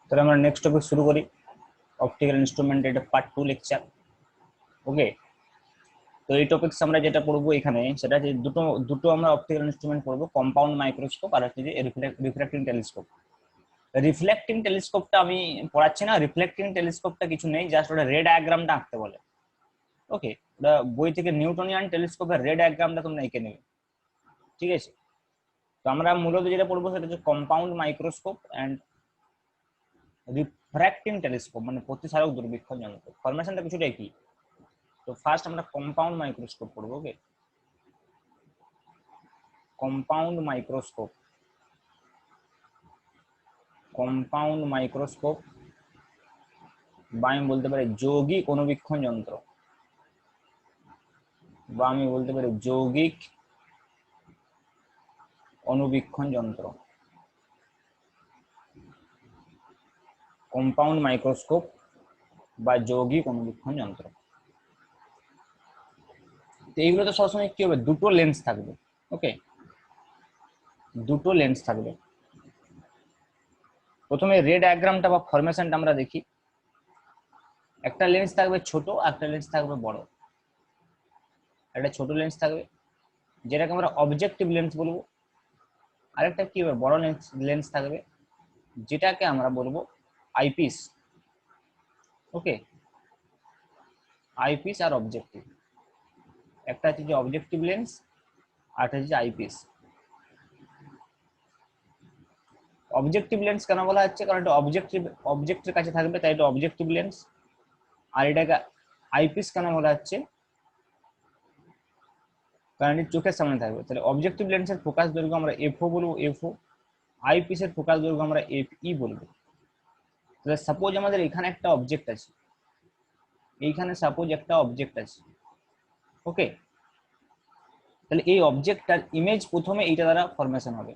তাহলে আমরা next topic শুরু করি। অপটিক্যাল ইনস্ট্রুমেন্ট, এটা পার্ট 2 লেকচার। ওকে, তো এই টপিকস আমরা যেটা পড়বো এখানে সেটা হচ্ছে দুটো দুটো আমরা অপটিক্যাল ইনস্ট্রুমেন্ট পড়বো, কম্পাউন্ড মাইক্রোস্কোপ আর হচ্ছে যে রিফ্র্যাক্টিং টেলিস্কোপ। রিফ্লেক্টিং টেলিস্কোপটা আমি পড়াচ্ছি না, রিফ্লেক্টিং টেলিস্কোপটা কিছু নেই, জাস্ট ওটা রে ডায়াগ্রামটা আঁকতে বলে। ওকে, ওটা বই থেকে নিউটনিয়ান টেলিস্কোপের রে ডায়াগ্রামটা তোমরা এঁকে নেবে, ঠিক আছে? তো আমরা মূলত যেটা পড়বো সেটা হচ্ছে compound microscope and refracting telescope, মানে প্রতিসারক দূরবীক্ষণ যন্ত্র। ফরমেশনটা কিছুটা একই। তো ফার্স্ট আমরা কম্পাউন্ড মাইক্রোস্কোপ পড়বো। ওকে, কম্পাউন্ড মাইক্রোস্কোপ। কম্পাউন্ড মাইক্রোস্কোপ বা আমি বলতে পারি যৌগিক অনুবীক্ষণ যন্ত্র, বা আমি বলতে পারি যৌগিক অনুবীক্ষণ যন্ত্র। কম্পাউন্ড মাইক্রোস্কোপ বা যৌগিক অনুবীক্ষণ যন্ত্র। তো এইগুলোতে সবসময় কি হবে, দুটো লেন্স থাকবে। ওকে, দুটো লেন্স থাকবে। প্রথমে রে ডায়াগ্রামটা বা ফরমেশনটা আমরা দেখি। একটা লেন্স থাকবে ছোট, একটা লেন্স থাকবে বড়। একটা ছোট লেন্স থাকবে যেটাকে আমরা অবজেক্টিভ লেন্স বলবো, আরেকটা কি হবে, বড় লেন্স থাকবে যেটাকে আমরা বলবো আইপিস। ওকে, আইপিস আর অবজেক্টিভ। একটা হচ্ছে যে অবজেক্টিভ লেন্স, আর একটা হচ্ছে আইপিস। অবজেক্টিভ লেন্স কেন বলা হচ্ছে, কারণ এটা অবজেক্টের কাছে থাকবে, তাই এটা অবজেক্টিভ লেন্স। আর এটাকে আইপিস কেন বলা হচ্ছে, কারণ এটি চোখের সামনে থাকবে। তাহলে অবজেক্টিভ লেন্সের ফোকাস দৈর্ঘ্য আমরা এফও বলবো, এফও। আইপিসের ফোকাস দৈর্ঘ্য আমরা এফই বলবো। তাহলে সাপোজ আমাদের এখানে একটা অবজেক্ট আছে, এইখানে সাপোজ একটা অবজেক্ট আছে। ওকে, তাহলে এই অবজেক্টটার ইমেজ প্রথমে এইটা দ্বারা ফরমেশন হবে।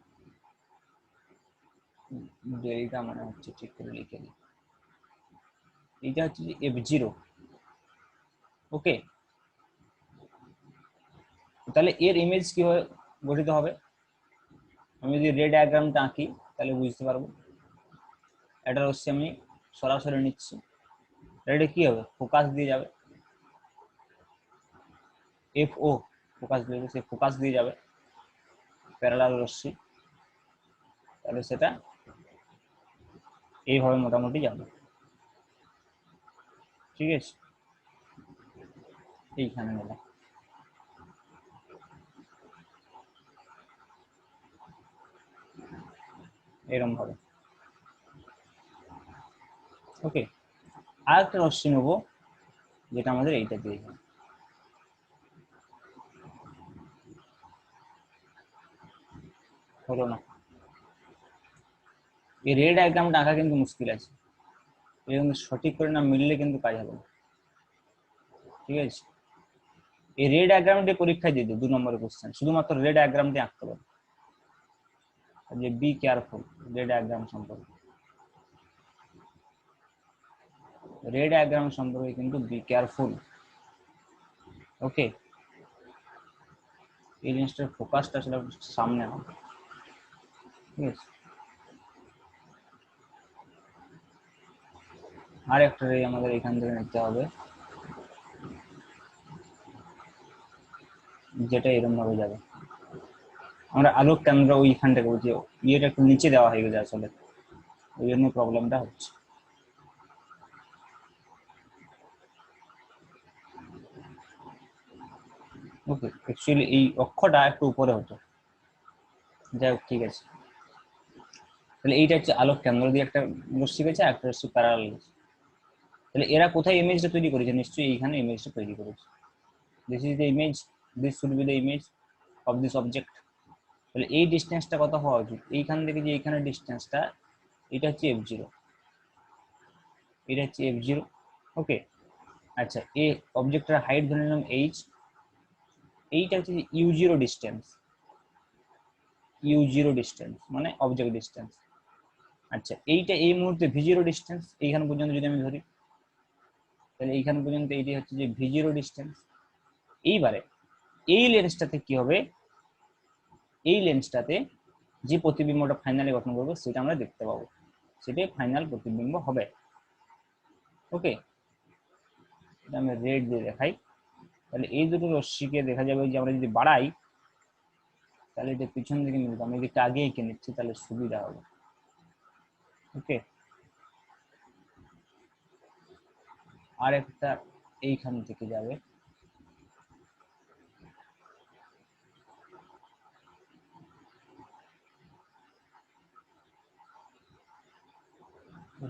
এইটা মনে হচ্ছে ঠিক করে লিখে দিই। এইটা হচ্ছে যে F0। ওকে, তাহলে এর ইমেজ কিভাবে গঠিত হবে, আমি যদি রে ডায়াগ্রামটা আঁকি তাহলে বুঝতে পারবো। এটা হচ্ছে আমি সরাসরি নিচ্ছি, এটা কি হবে, ফোকাস দিয়ে যাবে, FO ফোকাস দিয়ে, সে ফোকাস দিয়ে যাবে প্যারালাল রশ্মি, তাহলে সেটা এইভাবে মোটামুটি যাবে। ঠিক আছে, এইখানে নিলাম। এরকম ভাবে। ওকে, আর একটা রশ্মি নেবো যেটা আমাদের এইটা দিয়ে যাবে। হলো না, এই রে ডায়াগ্রামটা আঁকা কিন্তু মুশকিল আছে, এরকম সঠিক করে না মিললে কিন্তু কাজ হবে না। ঠিক আছে, এই রে ডায়াগ্রামটি পরীক্ষায় দিয়ে দিই 2 নম্বরের কোশ্চেন, শুধুমাত্র রে ডায়াগ্রামটি আঁকতে পারবে, যে বি কেয়ারফুল রে ডায়াগ্রাম সম্পর্কে। রে ডায়াগ্রাম সম্পর্কে কিন্তু বি কেয়ারফুল। ওকে, এই জিনিসটার ফোকাসটা আসলে সামনে হবে। ঠিক আছে, আর একটা রে আমাদের এখান থেকে নিতে হবে, যেটা এরকম ভাবে যাবে। আমরা আলোক কেন্দ্র ওইখান থেকে বলছি, ইয়েটা একটু নিচে দেওয়া হয়ে গেছে আসলে, ওই জন্য প্রবলেমটা হচ্ছে। ওকে, অ্যাকচুয়ালি এই অক্ষটা একটু উপরে হতো, যাই হোক ঠিক আছে। তাহলে এইটা হচ্ছে আলোক কেন্দ্র দিয়ে একটা রশ্মি গেছে, একটা রশ্মি প্যারালাল গেছে। তাহলে এরা কোথায় ইমেজটা তৈরি করেছে, নিশ্চয়ই এইখানে ইমেজটা তৈরি করেছে। This is the image, this should be the image of this object. তাহলে এই ডিস্টেন্সটা কত হওয়া উচিত, এইখান থেকে যে এইখানে ডিস্টেন্সটা, এটা হচ্ছে F0, এটা হচ্ছে F0। ওকে, আচ্ছা, এই অবজেক্টের হাইট ধরে নিলাম h, এইটা হচ্ছে U0 ডিস্টেন্স, U0 ডিস্টেন্স মানে অবজেক্ট ডিস্টেন্স। আচ্ছা, এইটা এই মুহূর্তে V0 ডিস্টেন্স, এইখান পর্যন্ত যদি আমি ধরি, তাহলে এইখান পর্যন্ত এইটি হচ্ছে যে V0 ডিস্টেন্স। এইবারে এই লেন্সটাতে কি হবে, এই লেন্সটাতে যে প্রতিবিম্বটা ফাইনালি গঠন করবে সেটা আমরা দেখতে পাবো। সেটাই ফাইনাল প্রতিবিম্ব হবে। ওকে, এটা আমি রেড দিয়ে দেখাই। তাহলে এই দুটো রশ্মিকে দেখা যাবে যে আমরা যদি বাড়াই তাহলে এটা পিছন দিকে মিলবে। আমি দিকটা আগে এঁকে নিচ্ছি তাহলে সুবিধা হবে। ওকে, আর একটা এইখান থেকে যাবে,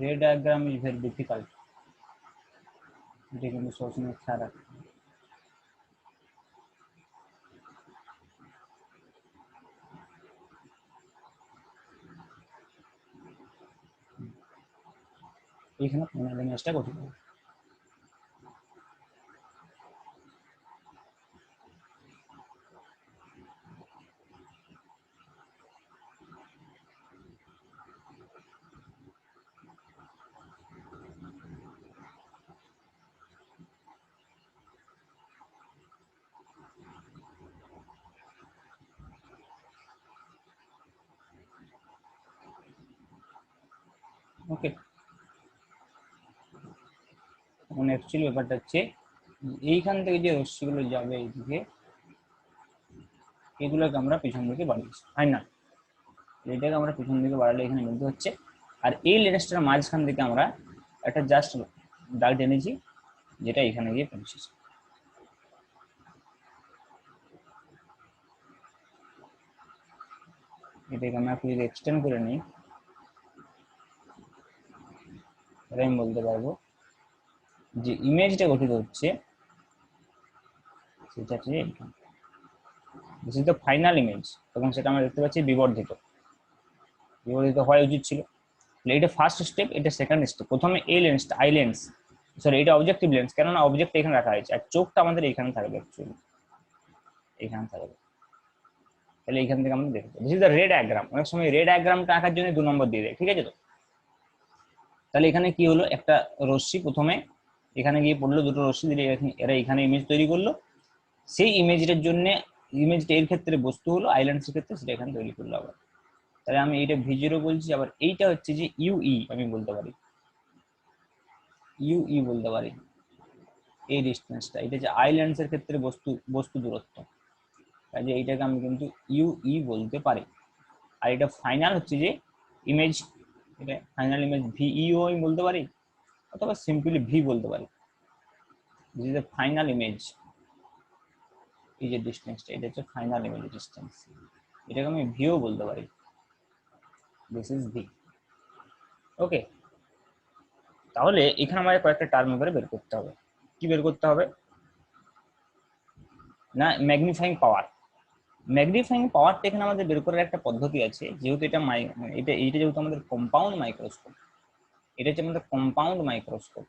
রে ডায়াগ্রাম ইজ ভেরি ডিফিকাল্ট, এটা কিন্তু সবসময় খেয়াল রাখতে হবে। এইখানে ফাইনাল ইমেজটা গঠিত হবে। ওকে, এখন অ্যাকচুয়ালি ব্যাপারটা হচ্ছে এইখান থেকে যে রশ্মিগুলো যাবে এইদিকে, এগুলোকে আমরা পিছন দিকে বাড়িয়েছি ফাইনাল। এটাকে আমরা পিছন দিকে বাড়ালে এখানে মিলতে হচ্ছে। আর এই লেন্সটার মাঝখান থেকে আমরা একটা জাস্ট দাগ টেনেছি, যেটা এখানে গিয়ে পৌঁছেছে। এটাকে আমরা একটু যদি এক্সটেন্ড করে নিই, তাহলে আমি বলতে পারবো যে ইমেজটা গঠিত হচ্ছে সেটা হচ্ছে এইখানে, this is the final image, এবং সেটা আমরা দেখতে পাচ্ছি বিবর্ধিত। বিবর্ধিত হওয়া উচিত ছিল। এটা ফার্স্ট স্টেপ, এটা সেকেন্ড স্টেপ। প্রথমে এই লেন্সটা, আই লেন্স, সরি এটা অবজেক্টিভ লেন্স, কেননা অবজেক্ট এখানে রাখা হয়েছে আর চোখটা আমাদের এখানে থাকবে, অ্যাকচুয়ালি এখানে থাকবে। তাহলে এইখান থেকে আমরা দেখবো দিস ইজ দ্য রে ডায়াগ্রাম। অনেক সময় রে ডায়াগ্রামটা আঁকার জন্য 2 নম্বর দিয়ে দেয়, ঠিক আছে তো। তাহলে এখানে কি হলো, একটা রশ্মি প্রথমে এখানে গিয়ে পড়লো, দুটো রশ্মি দিলে এরা এখানে ইমেজ তৈরি করলো। সেই ইমেজটার জন্য, ইমেজটা এর ক্ষেত্রে বস্তু হলো, আইল্যান্ডসের ক্ষেত্রে সেটা এখানে তৈরি করলো আবার। তাহলে আমি এইটা V0 বলছি, আবার এইটা হচ্ছে যে UE আমি বলতে পারি, UE বলতে পারি এই ডিস্টেন্সটা। এটা যে আইল্যান্ডসের ক্ষেত্রে বস্তু দূরত্ব, কাজে এইটাকে আমি কিন্তু UE বলতে পারি। আর এটা ফাইনাল হচ্ছে যে ইমেজ, এটা ফাইনাল ইমেজ VEO আমি বলতে পারি, অথবা সিম্পলি V বলতে পারি। This is the final image. এই যে ডিস্টেন্সটা, এটা হচ্ছে ফাইনাল ইমেজ ডিস্টেন্স, এটাকে আমি ভিও বলতে পারি। This is V। ওকে, তাহলে এখানে আমাদের কয়েকটা টার্ম করে বের করতে হবে। কি বের করতে হবে না, ম্যাগনিফাইং পাওয়ার। ম্যাগনিফাইং পাওয়ারটা এখানে আমাদের বের করার একটা পদ্ধতি আছে, যেহেতু এইটা যেহেতু আমাদের কম্পাউন্ড মাইক্রোস্কোপ, এটা হচ্ছে আমাদের কম্পাউন্ড মাইক্রোস্কোপ।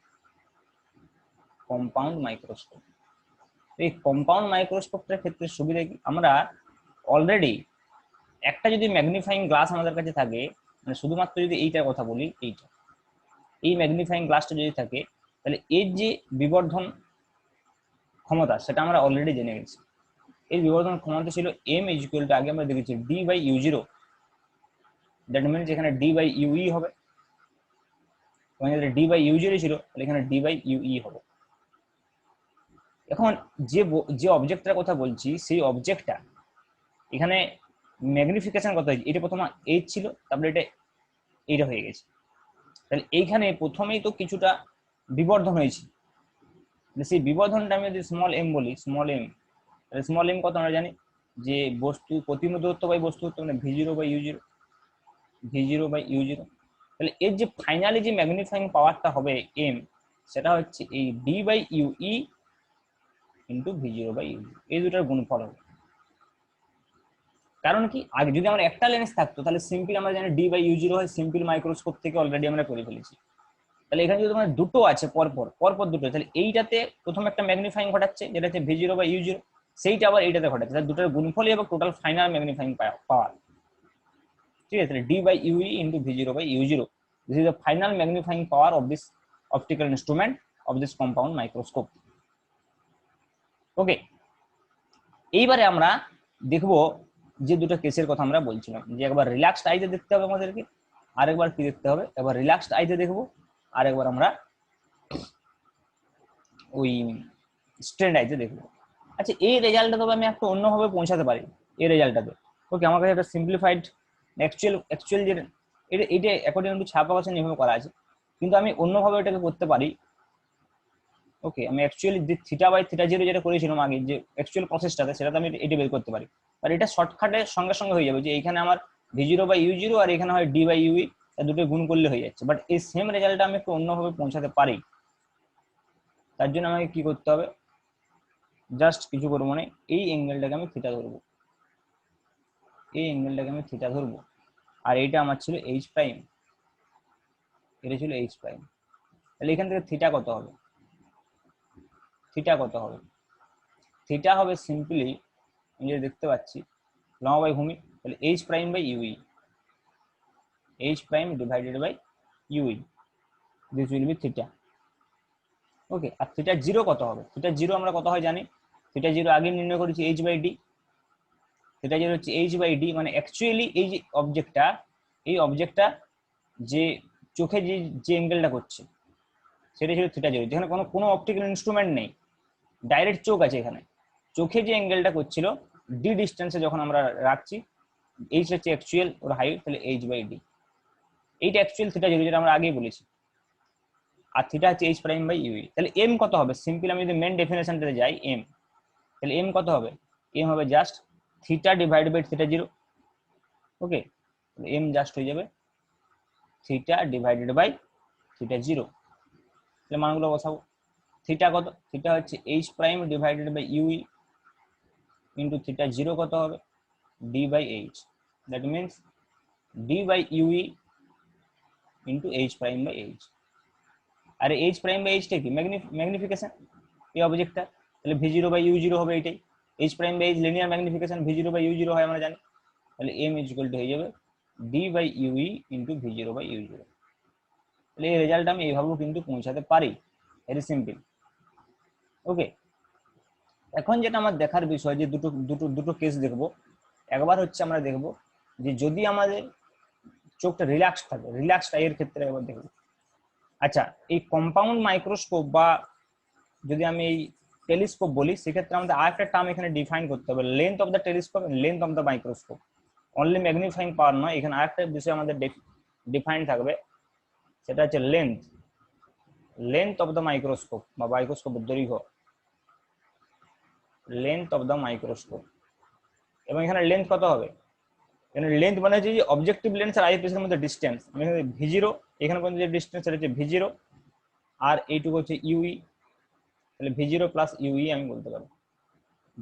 কম্পাউন্ড মাইক্রোস্কোপ, এই কম্পাউন্ড মাইক্রোস্কোপটার ক্ষেত্রে সুবিধা কি, আমরা অলরেডি একটা যদি ম্যাগনিফাইং গ্লাস আমাদের কাছে থাকে, মানে শুধুমাত্র যদি এইটার কথা বলি, এইটা এই ম্যাগনিফাইং গ্লাসটা যদি থাকে, তাহলে এর যে বিবর্ধন ক্ষমতা সেটা আমরা অলরেডি জেনে গেছি। এর বিবর্ধন ক্ষমতা ছিল m ইকুয়াল টু, আগে আমরা দেখেছি d/u0, দ্যাট মিনস এখানে d/ue হবে, এবং যদি d/u0 ছিল তাহলে এখানে d/ue হবে। এখন যে অবজেক্টটার কথা বলছি, সেই অবজেক্টটা এখানে ম্যাগনিফিকেশন কত হয়েছে, এটা প্রথমে h ছিল, তারপরে এইটা হয়ে গেছে। তাহলে এইখানে প্রথমেই তো কিছুটা বিবর্ধন হয়েছে, সেই বিবর্ধনটা আমি যদি স্মল m বলি, স্মল m, তাহলে স্মল m কত আমরা জানি, যে বস্তু প্রতিবিম্ব দূরত্ব বাই বস্তু দূরত্ব, মানে V0/u0, V0/u0। তাহলে এর যে ফাইনালি যে ম্যাগনিফাইং পাওয়ারটা হবে m, সেটা হচ্ছে এই d/ue ইন্টু V0/u0, এই দুটার গুণফল হবে। কারণ কি, আগে যদি আমার একটা লেন্স থাকতো তাহলে সিম্পল আমরা জানি d/u0 হয়, সিম্পল মাইক্রোস্কোপ থেকে অলরেডি আমরা করে ফেলেছি। তাহলে এখানে যদি তোমার দুটো আছে পরপর দুটো, তাহলে এইটাতে প্রথম একটা ম্যাগনিফাইং ঘটাচ্ছে যেটা হচ্ছে V0/u0, সেইটা আবার এইটাতে ঘটাচ্ছে, তাহলে দুটোর গুণফলই হবে টোটাল ফাইনাল ম্যাগনিফাইং পাওয়ার। ঠিক আছে, তাহলে d/ue into V0/u0, this is the final magnifying power of this optical instrument of this compound microscope. Okay, এইবারে আমরা দেখবো যে দুটো কেসের কথা আমরা বলছিলাম, যে একবার রিল্যাক্সড আইতে দেখতে হবে আমাদেরকে, আরেকবার কি দেখতে হবে, এবার রিল্যাক্সড আইতে দেখবো, আরেকবার আমরা ওই স্ট্রেন্ড আইতে দেখবো। আচ্ছা, এই রেজাল্টটা তবে আমি একটু অন্যভাবে পৌঁছাতে পারি। এই রেজাল্টটাতে ওকে, আমার কাছে একটা সিম্পলিফাইড অ্যাকচুয়াল যে এটা অ্যাকর্ডিং টু ছাপা কথা এইভাবে করা আছে, কিন্তু আমি অন্যভাবে এটাকে করতে পারি। ওকে, আমি অ্যাকচুয়ালি যে থিটা বাই থিটা জিরো যেটা করেছিলাম আগে, যে অ্যাকচুয়াল প্রসেসটাতে, সেটাতে আমি এটা বের করতে পারি। আর এটা শর্টকাটে সঙ্গে সঙ্গে হয়ে যাবে, যে এইখানে আমার V zero by U zero আর এখানে হয় ডি বাই ইউই, দুটো গুণ করলে হয়ে যাচ্ছে। বাট এই সেম রেজাল্টটা আমি একটু অন্যভাবে পৌঁছাতে পারি। তার জন্য আমাকে কি করতে হবে, জাস্ট কিছু করবো না, এই অ্যাঙ্গেলটাকে আমি থিটা ধরবো, এই অ্যাঙ্গেলটাকে আমি থিটা ধরবো। আর এইটা আমার ছিল এইচ প্রাইম, এটা ছিল এইচ প্রাইম। তাহলে এখান থেকে থিটা কত হবে, থিটা কত হবে, থিটা হবে সিম্পলি, আমি যেটা দেখতে পাচ্ছি লম্বা বাই ভূমি, তাহলে H prime by U E, H prime divided by U E, this will be theta. Okay, আর থিটা জিরো কত হবে, থিটা জিরো আমরা কত হয় জানি, থিটা জিরো আগে নির্ণয় করেছি H by D, theta zero হচ্ছে এইচ বাই ডি, মানে অ্যাকচুয়ালি এই যে অবজেক্টটা, এই অবজেক্টটা যে চোখে যে যে অ্যাঙ্গেলটা করছে সেটা ছিল থিটা জিরো, যেখানে কোনো কোনো অপটিক্যাল ইনস্ট্রুমেন্ট নেই, ডাইরেক্ট চোখ আছে এখানে, চোখে যে অ্যাঙ্গেলটা করছিল ডি ডিস্টেন্সে যখন আমরা রাখছি, এইচ হচ্ছে অ্যাকচুয়াল ওর হাইট, তাহলে এইচ বাই ডি, এইটা অ্যাকচুয়াল থিটা জিরো যেটা আমরা আগেই বলেছি। আর থিটা হচ্ছে এইচ প্রাইম বাই ইউই। তাহলে এম কত হবে, সিম্পল আমি যদি মেন ডেফিনেশনটাতে যাই এম, তাহলে এম কত হবে, এম হবে just theta divide by theta zero. Okay, M just হয়ে যাবে theta divided by theta zero. তাহলে মানগুলো বসাবো, থিটা কত, থিটা হচ্ছে H prime divided by UE into theta zero কত হবে, D by H, that means D by UE into H prime by H. আর এইচ প্রাইম বাই এইচটা কি, ম্যাগনিফিকেশন এই অবজেক্টটা, তাহলে V zero by U zero হবে এইটাই, H prime by H linear magnification, V zero by U zero হয় আমরা জানি, তাহলে এম ইজ ইকুয়াল টু হয়ে যাবে D by UE into V zero by U zero. তাহলে এই রেজাল্ট আমি এইভাবেও কিন্তু পৌঁছাতে পারি, ভেরি সিম্পল। ওকে, এখন যেটা আমার দেখার বিষয়, যে দুটো দুটো দুটো কেস দেখবো। একবার হচ্ছে আমরা দেখবো যে যদি আমাদের চোখটা রিল্যাক্স থাকে, রিল্যাক্স এর ক্ষেত্রে একবার দেখবো। আচ্ছা, এই কম্পাউন্ড মাইক্রোস্কোপ বা যদি আমি এই টেলিস্কোপ বলি, সেক্ষেত্রে আমাদের আরেকটা টার্ম এখানে ডিফাইন করতে হবে, length of the telescope, length of the microscope. Only magnifying power নয়, এখানে আরেকটা বিষয় আমাদের ডিফাইন থাকবে, সেটা হচ্ছে length, length of the microscope বা মাইক্রোস্কোপের দৈর্ঘ্য, লেন্থ অফ দ্য মাইক্রোস্কোপ। এবং এখানে লেন্থ কত হবে, এখানে লেন্থ মানে হচ্ছে যে অবজেক্টিভ লেন্স আর আইপিএস এর মধ্যে ডিস্টেন্স, আমি এখানে ভি জিরো, এখানে পর্যন্ত যে ডিস্টেন্স সেটা হচ্ছে ভি জিরো, আর এইটুকু হচ্ছে ইউই, তাহলে ভি জিরো প্লাস ইউই আমি বলতে পারবো,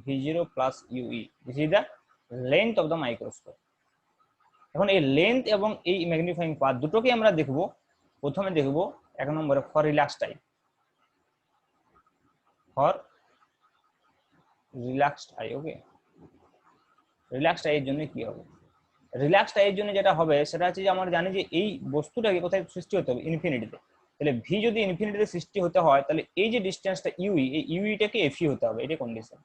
V zero plus UE, this is the length of the microscope. এখন এই লেন্থ এবং এই ম্যাগনিফাইং পাওয়ার দুটোকে আমরা দেখবো। প্রথমে দেখবো এক নম্বরে for relax time, for relaxed I. Okay, relaxed I এর জন্য কি হবে, রিল্যাক্সড আই এর জন্য যেটা হবে সেটা হচ্ছে যে আমরা জানি যে এই বস্তুটাকে কোথায় সৃষ্টি হতে হবে, ইনফিনিটিতে। তাহলে ভি যদি ইনফিনিটিতে সৃষ্টি হতে হয়, তাহলে এই যে ডিস্টেন্সটা ইউই, এই ইউইটাকে এফই হতে হবে, এটাই condition,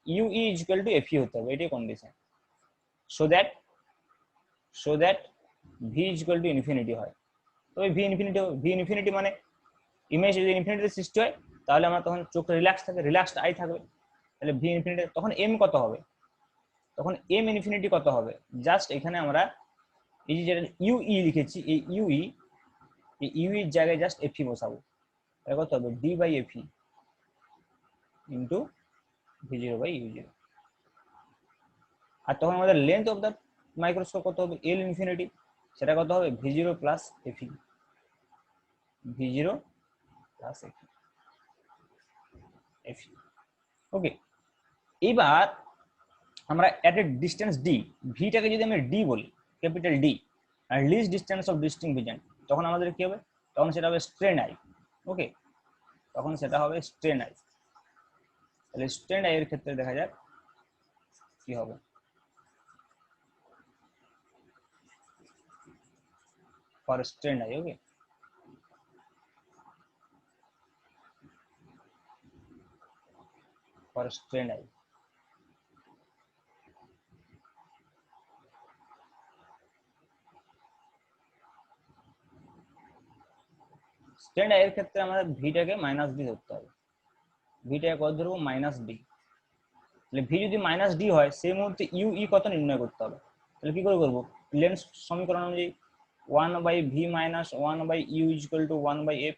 UE is equal to FE হতে হবে, এটাই condition. So that V is equal to infinity হয়। তবে ভি ইনফিনিটি মানে ইমেজ যদি ইনফিনিটিতে সৃষ্টি হয়, তাহলে আমরা তখন চোখটা রিল্যাক্স থাকে, রিল্যাক্সড আই থাকবে। তাহলে ভি ইনফিনিটি, তখন এম কত হবে, তখন এম ইনফিনিটি কত হবে, জাস্ট এখানে আমরা এই যে যেটা ইউই লিখেছি, এই ইউই, এই ইউই এর জায়গায় জাস্ট এফই বসাবো, এটা কত হবে, D by FE into V zero by U zero. আর তখন আমাদের লেন্থ অফ দ্য মাইক্রোস্কোপ কত হবে, এল ইনফিনিটি, সেটা কত হবে, V zero plus FE, V zero plus FE. Okay, এইবার আমরা এট এ ডিস্টেন্স ডি, ভিটাকে যদি আমি ডি বলি, ক্যাপিটাল ডি, আর least distance of distinct vision, তখন আমাদের কি হবে, তখন সেটা হবে স্ট্রেন আই। ওকে, তখন সেটা হবে স্ট্রেন আই। তাহলে স্ট্রেন আই এর ক্ষেত্রে দেখা যাক কি হবে, for strain I. Okay, for strain I, stand I এর ক্ষেত্রে আমাদের ভিটাকে মাইনাস ডি ধরতে হবে, ভিটাকে কত ধরবো মাইনাস ডি। তাহলে ভি যদি মাইনাস ডি হয় সেই মুহূর্তে ইউ ই কত নির্ণয় করতে হবে। তাহলে কি করে করবো, লেন্স সমীকরণ অনুযায়ী 1/v minus 1/u equal to 1/f।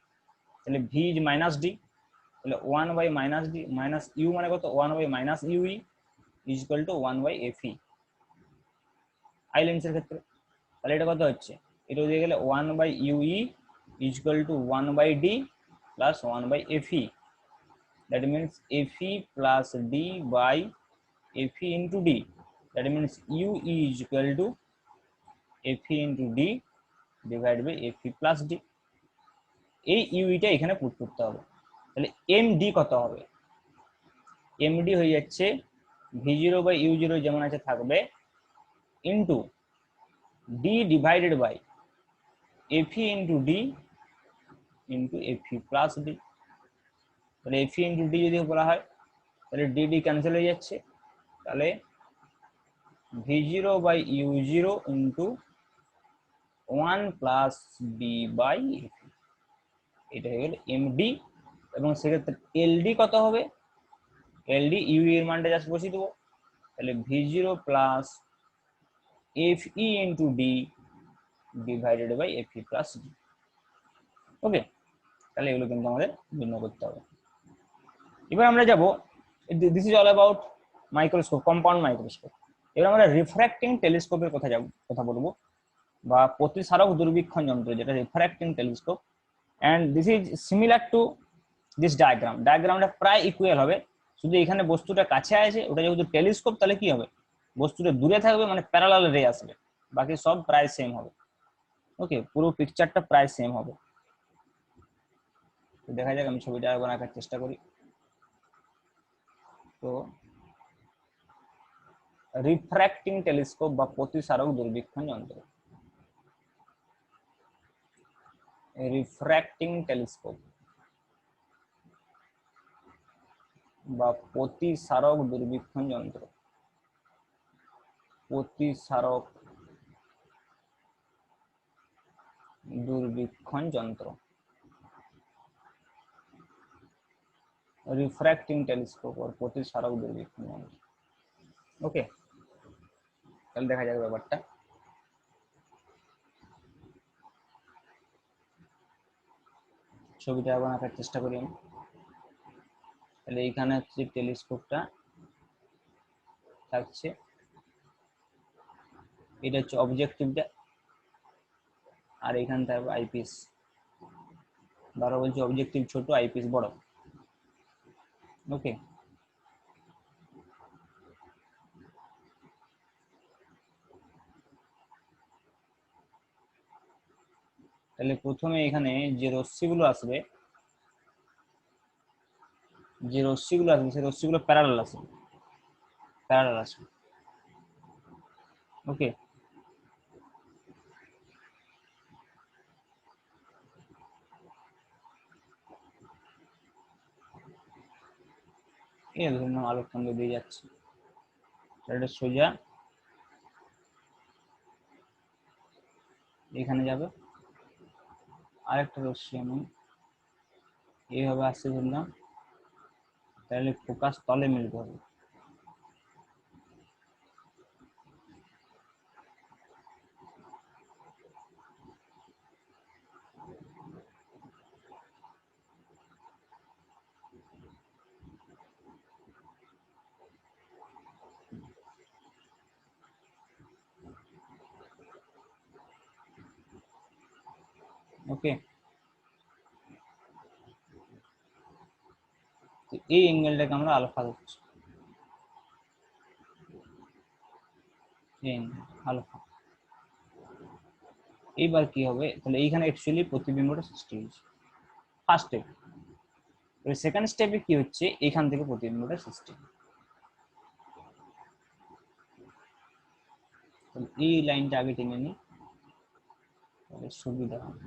তাহলে ভি ইজ মাইনাস ডি, তাহলে 1 by minus D minus U মানে কত 1 by minus U E equal to 1/f eye লেন্সের ক্ষেত্রে। তাহলে এটা কত হচ্ছে, এটা দিয়ে গেলে 1/u E equal two 1/d plus 1/f E. That means Fe plus D by Fe into D. That means UE is equal to Fe into D divided by Fe plus D. এই ইউইটা এখানে put করতে হবে। তাহলে MD কত হবে, MD হয়ে যাচ্ছে V0 by U0 যেমন আছে থাকবে into D divided by Fe into D into Fe plus D। তাহলে Fe into D যদি বলা হয় তাহলে ডি ডি ক্যান্সেল হয়ে যাচ্ছে, তাহলে V0 by U0 into 1 plus D by F, এটা হয়ে গেল এমডি। এবং সেক্ষেত্রে এলডি কত হবে, এলডি ইউ এর মানটা জাস্ট বসিয়ে দেবো, তাহলে V0 plus Fe into D divided by Fe plus D। Okay, তাহলে এগুলো কিন্তু আমাদের নির্ণয় করতে হবে। এবার আমরা যাব, this is all about microscope, compound microscope. এবার আমরা রিফ্র্যাক্টিং টেলিস্কোপের কথা বলবো, বা প্রতিসারক দূরবীক্ষণ যন্ত্র যেটা refracting telescope. And this is similar to this diagram, ডায়াগ্রামটা প্রায় ইকুয়াল হবে, শুধু এখানে বস্তুটা কাছে আছে, ওটা যেহেতু টেলিস্কোপ তাহলে কি হবে বস্তুটা দূরে থাকবে, মানে প্যারালাল রে আসবে, বাকি সব প্রায় সেম হবে। ওকে, পুরো পিকচারটা প্রায় সেম হবে। তো দেখা যাক, আমি ছবিটা একবার আঁকার চেষ্টা করি। তো রিফ্র্যাক্টিং টেলিস্কোপ বা প্রতিসারক দূরবীক্ষণ যন্ত্র, রিফ্র্যাক্টিং টেলিস্কোপ বা প্রতিসারক দূরবীক্ষণ যন্ত্র, প্রতিসারক দূরবীক্ষণ যন্ত্র, রিফ্র্যাক্টিং টেলিস্কোপ আর প্রতিসারক দূরবীক্ষণ যন্ত্র। ওকে, তাহলে দেখা যাক ব্যাপারটা। ছবিটা আবার আঁকার চেষ্টা করি আমি। তাহলে এইখানে হচ্ছে টেলিস্কোপটা থাকছে, এটা হচ্ছে অবজেক্টিভটা, আর এখানে থাকবে আইপিস। ধরো বলছি অবজেক্টিভ ছোট, আইপিস বড়। ওকে, তাহলে প্রথমে এখানে যে রশ্মিগুলো আসবে, সেই রশ্মিগুলো প্যারালাল আসবে, প্যারালাল আসবে। ওকে, এই ধরুন আলোক কেন্দ্র দিয়ে যাচ্ছে, এটা সোজা এখানে যাবে, আরেকটা রশ্মি আমি এইভাবে আসতে ধরলাম, তাহলে ফোকাস তলে মিলতে হবে। ওকে, এই অ্যাঙ্গেলটাকে আমরা আলফা ধরছি, আলফা। এইবার কি হবে, তাহলে এইখানে অ্যাকচুয়ালি প্রতিবিম্বটা সৃষ্টি হয়েছে ফার্স্ট স্টেপ। সেকেন্ড স্টেপে কি হচ্ছে, এখান থেকে প্রতিবিম্বটা সৃষ্টি, এই লাইনটা আগে টেনে নিই তাহলে সুবিধা হবে।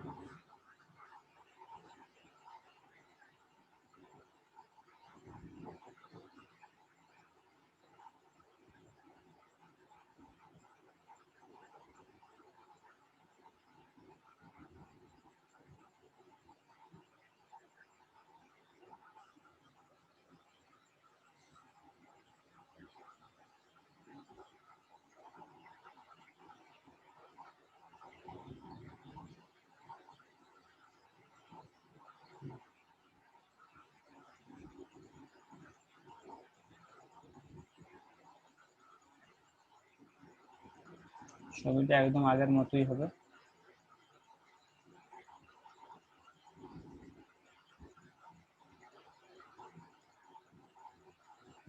ছবিটা একদম আগের মতোই হবে।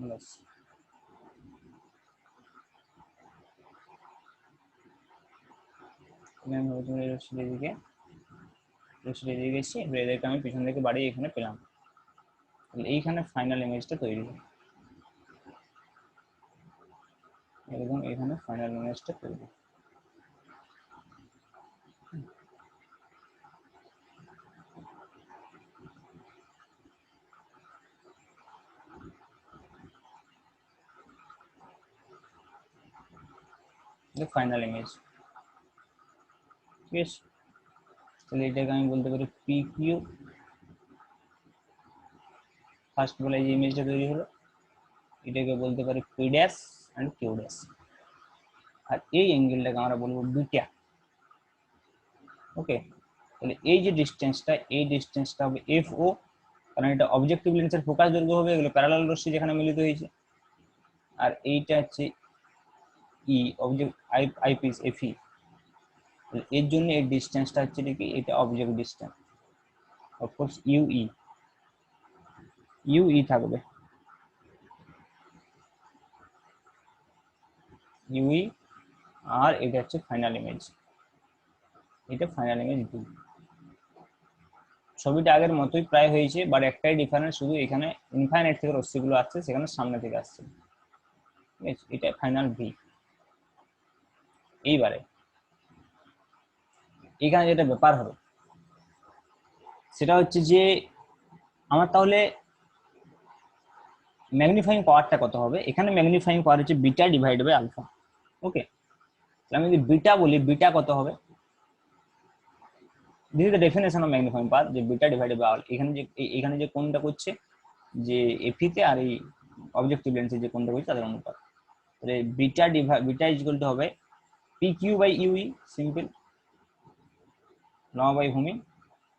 ব্যাস। আমি প্রথমে এদিকে গেছি, এদেরকে আমি পিছন থেকে বাড়িয়ে এখানে পেলাম। তাহলে এইখানে ফাইনাল ইমেজটা তৈরি হয়, এরকম এখানে ফাইনাল ইমেজটা তৈরি। ফাইনাল ইমেজ, ঠিক আছে। তাহলে এটাকে আমি বলতে পারি পি কিউ। ফার্স্ট বলে এই ইমেজটা তৈরি হলো, এটাকে বলতে পারি P dash and Q dash. আর এই অ্যাঙ্গেলটাকে আমরা বলবো বিটা। ওকে, তাহলে এই যে ডিস্টেন্সটা, এই ডিস্টেন্সটা হবে এফ ও, কারণ এটা অবজেক্টিভ লেন্সের ফোকাস দৈর্ঘ্য হবে, এগুলো প্যারালাল রশ্মি যেখানে মিলিত হয়েছে। আর এইটা হচ্ছে ই, অবজেক্ট আইপিস এফই। এর জন্য এই ডিস্টেন্সটা হচ্ছে কি, এটা অবজেক্ট ডিস্টেন্স। অফকোর্স ইউই থাকবে, ইউই। আর এটা হচ্ছে ফাইনাল ইমেজ, এটা ফাইনাল ইমেজ বি। ছবিটা আগের মতোই প্রায় হয়েছে, বাট একটাই ডিফারেন্স, শুধু এখানে ইনফাইনাইট থেকে রশ্মিগুলো আসছে, সেখানে সামনে থেকে আসছে। ঠিক আছে, এটা ফাইনাল ভি। এইবারে এখানে যেটা ব্যাপার হবে সেটা হচ্ছে যে আমার তাহলে ম্যাগনিফাইং পাওয়ারটা কত হবে। এখানে ম্যাগনিফাইং পাওয়ার হচ্ছে beta divide by alpha. Okay, আমি যদি বিটা বলি, বিটা কত হবে, this is the definition of magnifying power, যে বিটা ডিভাইডেড বাই এখানে যে কোনটা করছে, যে এফিতে আর এই অবজেক্টিভ লেন্সে যে কোনটা করছে তাদের অনুপাত। তাহলে বিটা ইজ ইকুয়াল টু হবে P Q by U E, simple লম্বা বাই ভূমি।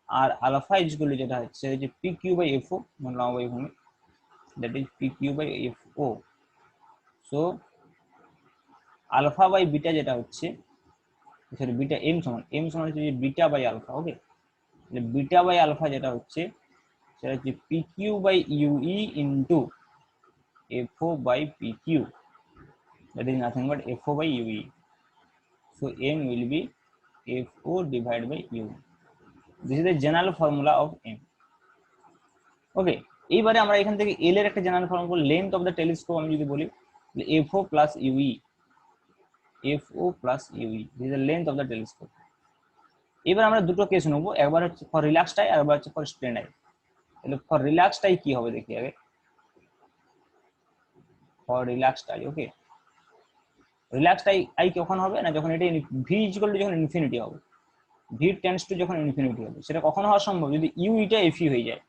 আর আলফা ইজ ইকুয়াল টু যেটা হচ্ছে যে P Q by F O, লম্বা বাই ভূমি, that is P Q by F O. So alpha by beta যেটা হচ্ছে, সরি বিটা এম সমান হচ্ছে যে beta by alpha. Okay, beta by alpha যেটা হচ্ছে সেটা হচ্ছে P Q by UE into F O by P Q, that is nothing but FO by UE. So M will be FO divided by UE. This is the general formula of M. Okay, এইবারে আমরা এখান থেকে L এর একটা general formula করব, length of the telescope আমি যদি বলি FO plus UE, FO plus UE, this is the length of the telescope. এবার আমরা দুটো কেস নেব, একবার হচ্ছে ফর রিল্যাক্সড আই আর একবার হচ্ছে ফর স্ট্রেন আই। তাহলে ফর রিল্যাক্সড আই কি হবে দেখি আগে, for relaxed I. Okay, relaxed I কখন হবে না, যখন এটা ভি ইকুয়াল টু যখন ইনফিনিটি হবে, ভি টেন্ডস টু যখন ইনফিনিটি হবে। সেটা কখন হওয়া সম্ভব, যদি ইউইটা এফই হয়ে যায়।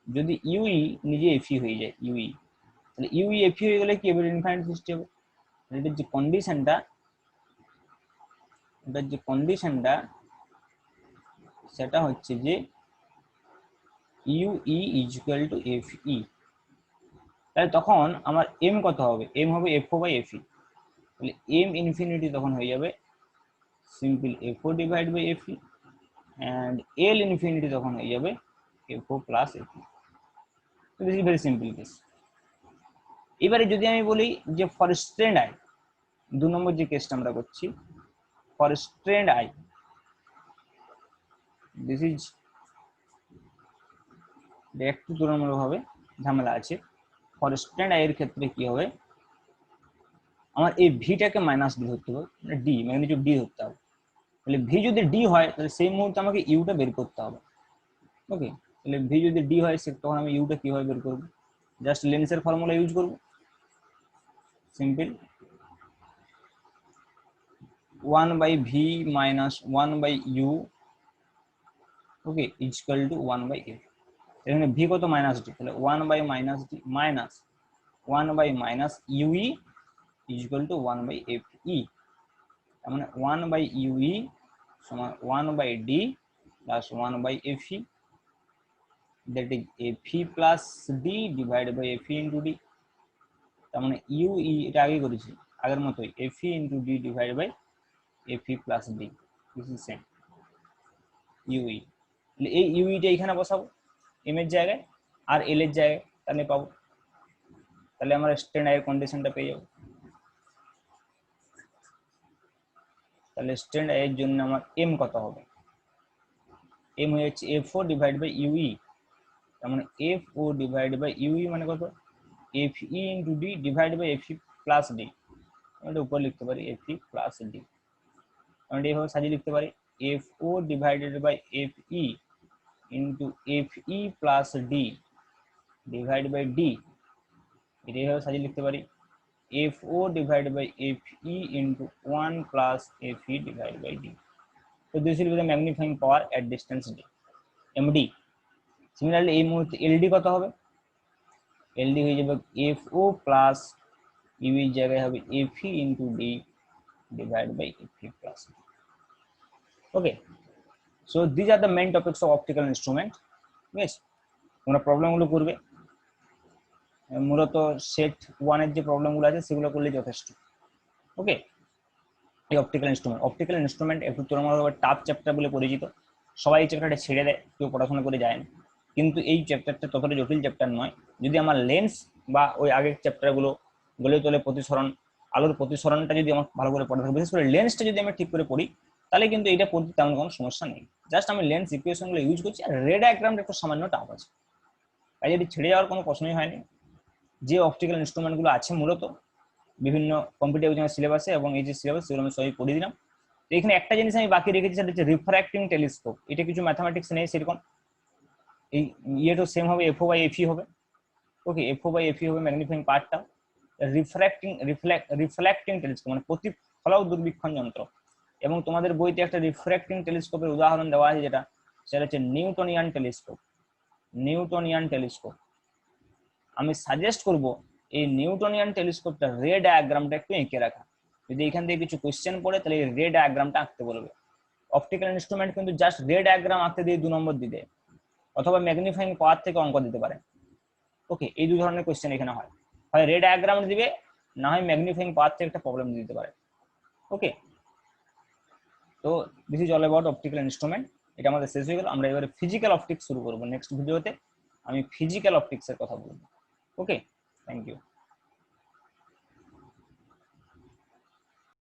যদি ইউই নিজে এফই হয়ে যায়, ইউই, তাহলে ইউই এফই হয়ে গেলে কি হবে, ইনফাইনাইট সৃষ্টি হবে। এটার যে কন্ডিশনটা, সেটা হচ্ছে যে UE is equal to FE. তাহলে তখন আমার এম কত হবে, এম হবে এফও বাই এফই। তাহলে এম ইনফিনিটি তখন হয়ে যাবে simple FO divide by FE, and L infinity তখন হয়ে যাবে FO plus FE. This is very simple case. এবারে যদি আমি বলি যে ফর স্ট্রেন্ড আই, 2 নম্বর যে কেসটা আমরা করছি, ফর স্ট্রেন্ড আই, দিস ইজ একটু তুলনামূলকভাবে ঝামেলা আছে। ফর স্ট্রেন্ড আই এর ক্ষেত্রে কি হবে, আমার এই ভিটাকে মাইনাস ডি ধরতে হবে, মানে ডি ম্যাগনিটিউড ডি ধরতে হবে। তাহলে ভি যদি ডি হয় তাহলে সেই মুহূর্তে আমাকে ইউটা বের করতে হবে। ওকে, তাহলে ভি যদি ডি হয় তখন আমি ইউটা কিভাবে বের করবো, জাস্ট লেন্সের ফর্মুলা ইউজ করবো, simple 1 by v minus 1 by u, okay, is equal two 1 by f। এখানে v কত, মাইনাস ডি, তাহলে 1 by minus D minus 1 by minus ue is equal two 1 by fe। তার মানে 1 by ue সমান 1 by d plus 1 by fe, that is fe plus d divided by fe into d। তার মানে ue, এটা আগে করেছি আগের মতোই, fe into d divided by FE plus D, this is same UE. এই ইউইটা এখানে বসাবো এম এর জায়গায়, আর এল এর জায়গায় তাহলে পাবো, তাহলে আমরা স্ট্যান্ড আইয়ের কন্ডিশনটা পেয়ে যাবো। তাহলে স্ট্যান্ড আইয়ের জন্য আমার এম কত হবে, এম হয়ে যাচ্ছে FO ডিভাইড বাই ইউই, তার মানে FO ডিভাইড বাই ইউই মানে কত, FE into D divide by FE plus D, আমরা উপর লিখতে পারি FE প্লাস ডি, আমরা এইভাবে সাজিয়ে লিখতে পারি FO divided by FE into FE plus D divide by D, এটা এইভাবে সাজিয়ে লিখতে পারি FO divide by FE into 1 plus FE divide by D. So this will be the magnifying power at distance d, MD. Similarly এই মুহূর্তে LD কত হবে, LD হয়ে যাবে FO প্লাস ইউ এর জায়গায় হবে FE into D divide by FE plus D. Okay, so this are the main topics of optical instrument. বেশ, তোমরা প্রবলেমগুলো করবে, মূলত সেট 1 এর যে প্রবলেমগুলো আছে সেগুলো করলে যথেষ্ট। ওকে, এই অপটিক্যাল ইনস্ট্রুমেন্ট একটু তুলনামূলকভাবে টাফ চ্যাপ্টার বলে পরিচিত, সবাই এই চ্যাপ্টারটা ছেড়ে দেয়, কেউ পড়াশোনা করে যায় না, কিন্তু এই চ্যাপ্টারটা ততটা জটিল চ্যাপ্টার নয়। যদি আমার লেন্স বা ওই আগের চ্যাপ্টারগুলো গলে তোলে প্রতিসরণ, আলোর প্রতিসরণটা যদি আমার ভালো করে পড়া থাকে, বিশেষ করে লেন্সটা যদি আমি ঠিক করে পড়ি, তাহলে কিন্তু এটা পড়তে তেমন কোনো সমস্যা নেই। জাস্ট আমি লেন্স ইকুয়েশনগুলো ইউজ করছি, আর রে ডায়াগ্রামটা একটু সামান্য টাফ আছে, তাই যদি ছেড়ে যাওয়ার কোনো প্রশ্নই হয়নি। যে অপটিক্যাল ইনস্ট্রুমেন্টগুলো আছে মূলত বিভিন্ন কম্পিটিটিভ এক্সামের সিলেবাসে, এবং এই যে সিলেবাস সেগুলো আমি সবই পড়ে দিলাম। তো এখানে একটা জিনিস আমি বাকি রেখেছি, সেটা হচ্ছে রিফ্র্যাক্টিং টেলিস্কোপ। এটা কিছু ম্যাথামেটিক্স নেই সেরকম, এই ইয়েটাও সেম হবে, FO বাই FE হবে। ওকে, FO বাই FE হবে ম্যাগনিফাইং পাওয়ারটা। রিফ্লেক্টিং টেলিস্কোপ মানে প্রতিফলক দূরবীক্ষণ যন্ত্র, এবং তোমাদের বইতে একটা রিফ্র্যাক্টিং টেলিস্কোপের উদাহরণ দেওয়া আছে, সেটা হচ্ছে নিউটনিয়ান টেলিস্কোপ। নিউটনিয়ান টেলিস্কোপ আমি সাজেস্ট করব এই নিউটনিয়ান টেলিস্কোপটা রে ডায়াগ্রামটা একটু এঁকে রাখা। যদি এখান থেকে কিছু কোশ্চেন পড়ে তাহলে এই রে ডায়াগ্রামটা আঁকতে বলবে। অপটিক্যাল ইনস্ট্রুমেন্ট কিন্তু জাস্ট রে ডায়াগ্রাম আঁকতে দিয়ে 2 নম্বর দিতে, অথবা ম্যাগনিফাইং পাওয়ার থেকে অঙ্ক দিতে পারে। ওকে, এই 2 ধরনের কোশ্চেন এখানে হয়, হয় রে ডায়াগ্রাম দিবে, না হয় ম্যাগনিফাইং পাওয়ার থেকে একটা প্রবলেম দিতে পারে। ওকে, তো this is all about optical instrument. এটা আমাদের শেষ হয়ে গেল। আমরা এবারে ফিজিক্যাল অপটিক্স শুরু করবো। নেক্সট ভিডিওতে আমি ফিজিক্যাল অপটিক্সের কথা বলবো। ওকে, থ্যাংক ইউ।